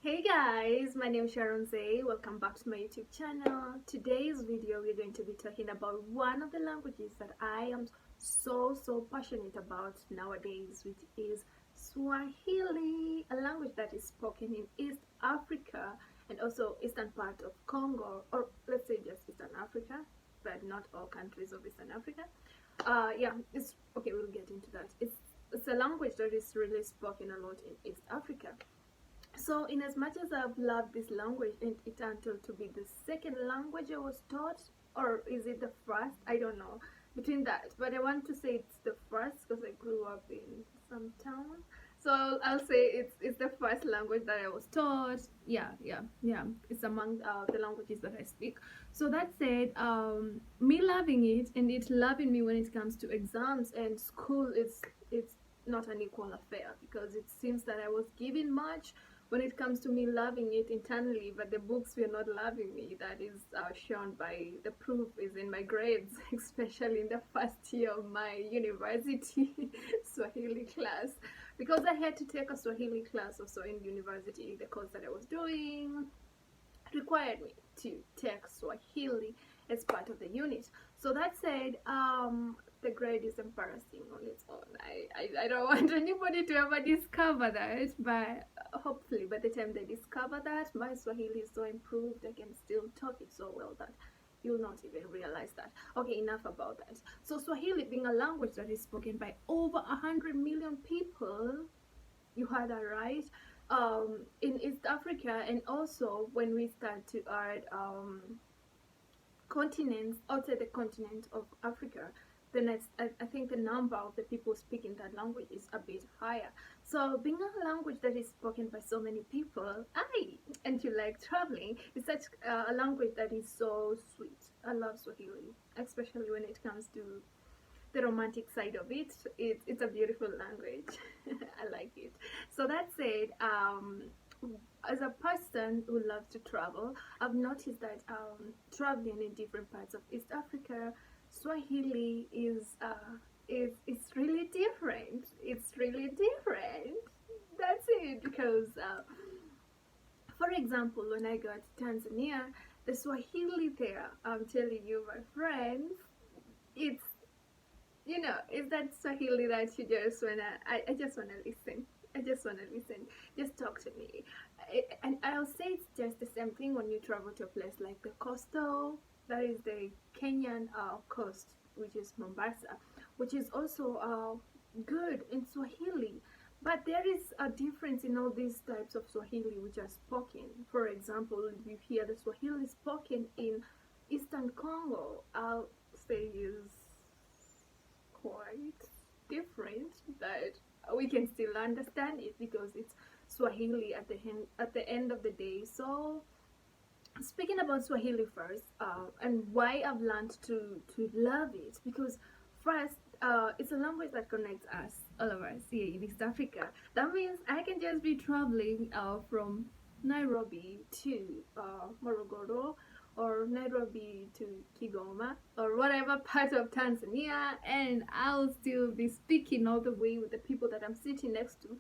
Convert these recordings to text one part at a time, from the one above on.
Hey guys, my name is Sharon Zay. Welcome back to my YouTube channel. Today's video we're going to be talking about one of the languages that I am so passionate about nowadays, which is Swahili, a language that is spoken in East Africa and also eastern part of Congo, or let's say just Eastern Africa, but not all countries of Eastern Africa. Yeah, it's okay, we'll get into that. It's a language that is really spoken a lot in East Africa. So in as much as I've loved this language, and it turned out to be the second language I was taught, or is it the first? I don't know, between that, but I want to say it's the first because I grew up in some town. So I'll say it's the first language that I was taught. Yeah, it's among the languages that I speak. So that said, me loving it and it loving me when it comes to exams and school, it's not an equal affair, because it seems that I was given much when it comes to me loving it internally, but the books were not loving me. That is shown by the proof is in my grades, especially in the first year of my university Swahili class, because I had to take a Swahili class also in university. The course that I was doing required me to take Swahili as part of the unit. So that said, the grade is embarrassing on its own. I don't want anybody to ever discover that, but hopefully by the time they discover that, my Swahili is so improved, I can still talk it so well that you'll not even realize that. Okay, enough about that. So Swahili, being a language that is spoken by over 100 million people, you heard that right, in East Africa, and also when we start to add continents outside the continent of Africa, then I think the number of the people speaking that language is a bit higher. So being a language that is spoken by so many people, and you like traveling, it's such a language that is so sweet. I love Swahili, especially when it comes to the romantic side of it. It's a beautiful language. I like it. So that said, as a person who loves to travel, I've noticed that traveling in different parts of East Africa, Swahili is really different. It's really different. That's it. Because, for example, when I got to Tanzania, the Swahili there, I'm telling you, my friends, it's it's that Swahili that you just I just wanna listen. I just wanna listen. Just talk to me. And I'll say it's just the same thing when you travel to a place like the coastal, that is the Kenyan coast, which is Mombasa, which is also good in Swahili. But there is a difference in all these types of Swahili which are spoken. For example, you hear the Swahili spoken in Eastern Congo, I'll say is quite different, but we can still understand it because it's Swahili at the end of the day. So speaking about Swahili first, and why I've learned to love it, because first, it's a language that connects us, all of us here in East Africa. That means I can just be traveling from Nairobi to Morogoro, or Nairobi to Kigoma, or whatever part of Tanzania, and I'll still be speaking all the way with the people that I'm sitting next to,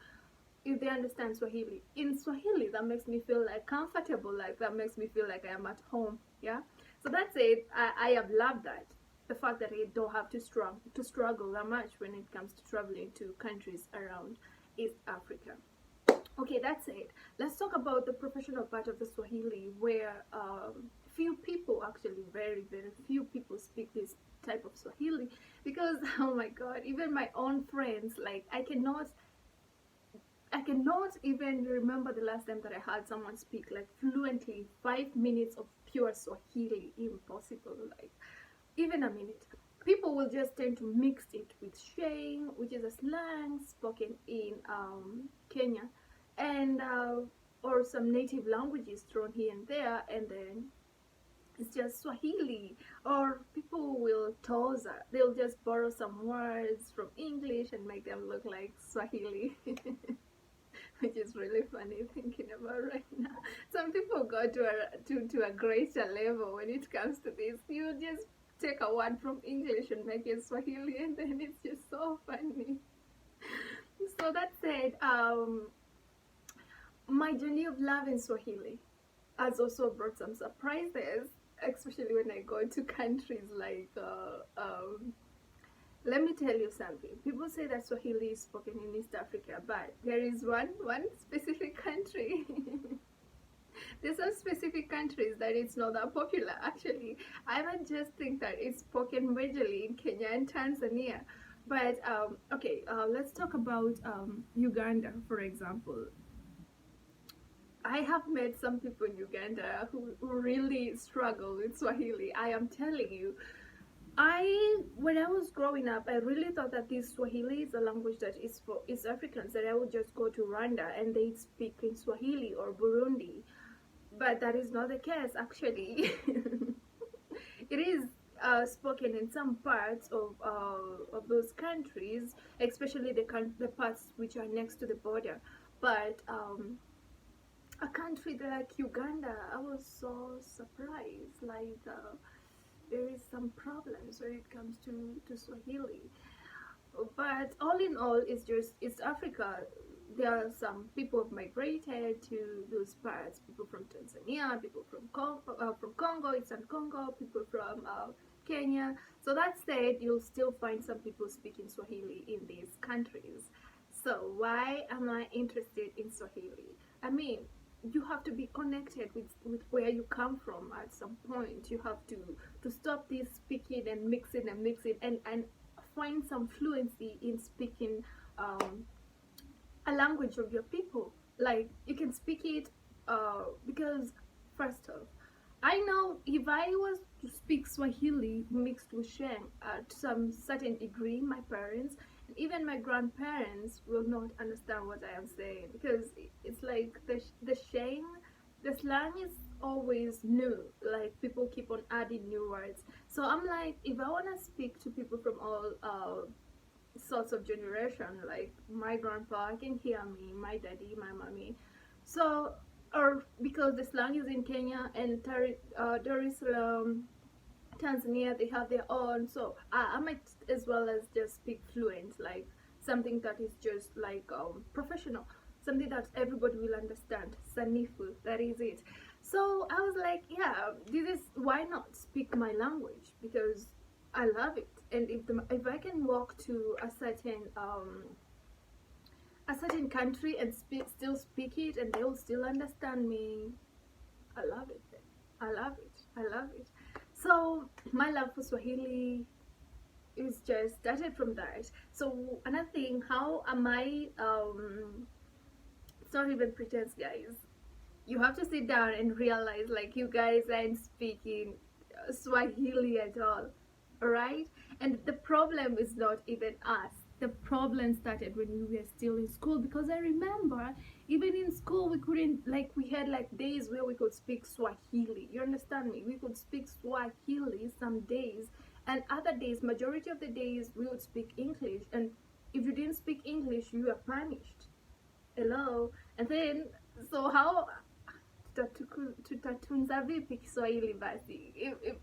if they understand Swahili. In Swahili, that makes me feel like comfortable, like that makes me feel like I am at home. Yeah. So that's it. I have loved that. The fact that I don't have to struggle that much when it comes to traveling to countries around East Africa. Okay, that's it. Let's talk about the professional part of the Swahili, where few people, actually very few people speak this type of Swahili, because oh my god, even my own friends, like I cannot even remember the last time that I heard someone speak like fluently 5 minutes of pure Swahili. Impossible. Like even a minute. People will just tend to mix it with Sheng, which is a slang spoken in Kenya, and or some native languages thrown here and there, and then it's just Swahili. Or people will toza, they'll just borrow some words from English and make them look like Swahili. Which is really funny thinking about right now. Some people go to a greater level when it comes to this. You just take a word from English and make it Swahili, and then it's just so funny. So that said, my journey of love in Swahili has also brought some surprises, especially when I go to countries like let me tell you something. People say that Swahili is spoken in East Africa, but there is one specific country. There's some specific countries that it's not that popular. Actually, I might just think that it's spoken majorly in Kenya and Tanzania. But okay, let's talk about Uganda, for example. I have met some people in Uganda who really struggle with Swahili. I am telling you, when I was growing up, I really thought that this Swahili is a language that is for East Africans, that I would just go to Rwanda and they speak in Swahili or Burundi, but that is not the case actually. It is spoken in some parts of those countries, especially the parts which are next to the border, but a country like Uganda, I was so surprised. Like there is some problems when it comes to Swahili. But all in all, it's just East Africa. There are some people have migrated to those parts. People from Tanzania, people from Congo, Eastern Congo, people from Kenya. So that said, you'll still find some people speaking Swahili in these countries. So why am I interested in Swahili? I mean, you have to be connected with where you come from at some point. You have to stop this speaking and mixing and find some fluency in speaking a language of your people. Like you can speak it because first off, I know if I was to speak Swahili mixed with Sheng at some certain degree, my parents and even my grandparents will not understand what I am saying, because it's like the Sheng, the slang is always new. Like people keep on adding new words. So I'm like, if I want to speak to people from all sorts of generation, like my grandpa can hear me, my daddy, my mommy. So or because the slang is in Kenya and Dar es Salaam, Tanzania, they have their own. So I might as well as just speak fluent, like something that is just like professional, something that everybody will understand. Sanifu, that is it. So I was like, yeah, this is, why not speak my language, because I love it. And if I can walk to a certain country and still speak it, and they will still understand me, I love it. I love it. I love it. So my love for Swahili is just started from that. So another thing, how am I? It's not even pretense, guys. You have to sit down and realize, like, you guys aren't speaking Swahili at all, alright? And the problem is not even us. The problem started when we were still in school, because I remember even in school we couldn't, like, we had like days where we could speak Swahili. You understand me? We could speak Swahili some days, and other days, majority of the days, we would speak English. And if you didn't speak English, you were punished. Hello. And then, so how tutatunza vipi Kiswahili basi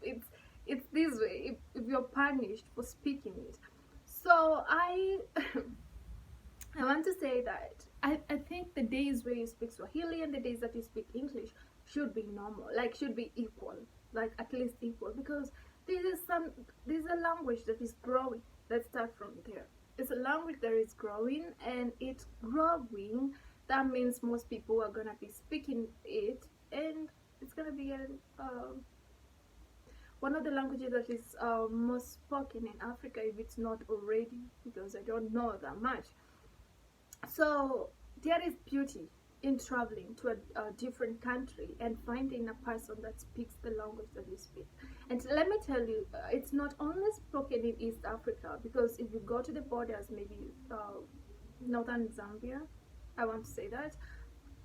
if it's this way, if you're punished for speaking it? So I want to say that I think the days where you speak Swahili and the days that you speak English should be normal, like should be equal, like at least equal, because this is a language that is growing. Let's start from there. It's a language that is growing, and it's growing. That means most people are gonna be speaking it, and it's gonna be one of the languages that is most spoken in Africa, if it's not already, because I don't know that much. So there is beauty in traveling to a different country and finding a person that speaks the language that you speak. And let me tell you, it's not only spoken in East Africa, because if you go to the borders, maybe northern Zambia, I want to say that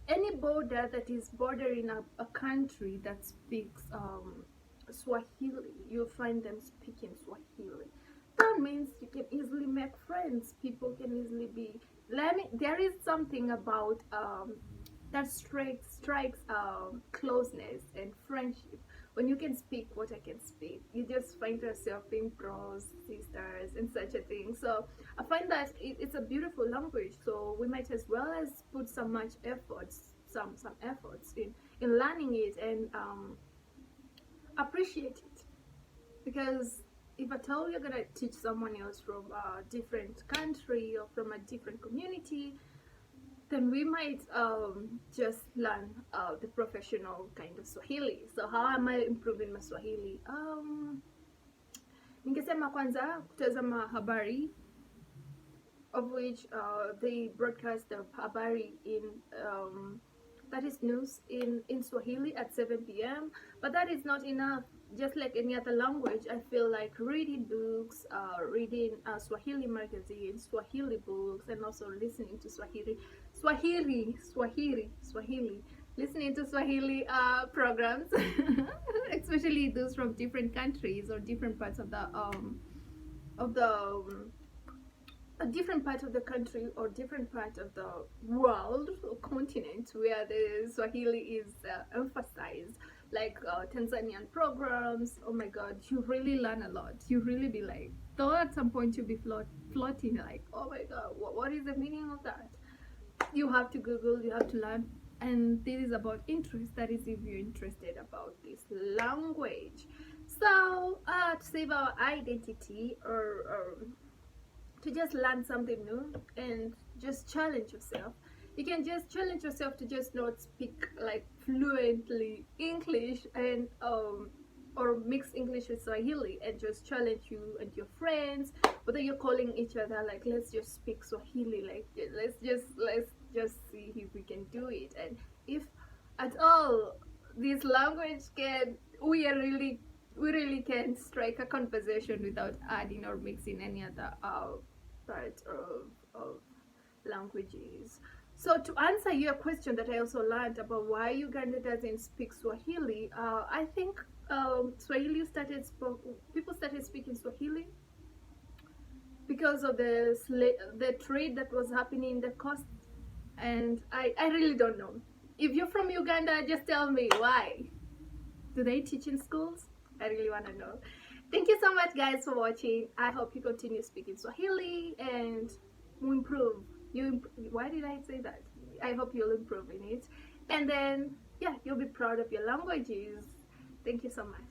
any border that is bordering a country that speaks Swahili, you'll find them speaking Swahili. That means you can easily make friends. People can easily be. There is something about that strikes closeness and friendship when you can speak what I can speak. You just find yourself being bros, sisters, and such a thing. So I find that it's a beautiful language. So we might as well as put so much effort some efforts in learning it and appreciate it. Because if at all you're gonna teach someone else from a different country or from a different community, then we might just learn the professional kind of Swahili. So how am I improving my Swahili? Ningesema kwanza kutazama habari, of which they broadcast the habari in that is news in Swahili at 7 p.m. But that is not enough. Just like any other language, I feel like reading books, reading Swahili magazines, Swahili books, and also listening to Swahili, listening to Swahili programs, especially those from different countries or different parts of the a different part of the country or different part of the world or continent where the Swahili is emphasized, like Tanzanian programs. Oh my god, you really learn a lot. You really be like, though at some point you'll be floating like, oh my god, what is the meaning of that? You have to Google, you have to learn. And this is about interest. That is if you're interested about this language. So to save our identity or to just learn something new and just challenge yourself. You can just challenge yourself to just not speak like fluently English and or mix English with Swahili, and just challenge you and your friends, whether you're calling each other like, let's just speak Swahili, like let's just see if we can do it. And if at all this language can, we really can strike a conversation without adding or mixing any other part of languages. So to answer your question that I also learned about why Uganda doesn't speak Swahili, I think people started speaking Swahili because of the trade that was happening in the coast, and I really don't know. If you're from Uganda, just tell me why. Do they teach in schools? I really want to know. Thank you so much, guys, for watching. I hope you continue speaking Swahili and improve. Why did I say that? I hope you'll improve in it. And then, yeah, you'll be proud of your languages. Thank you so much.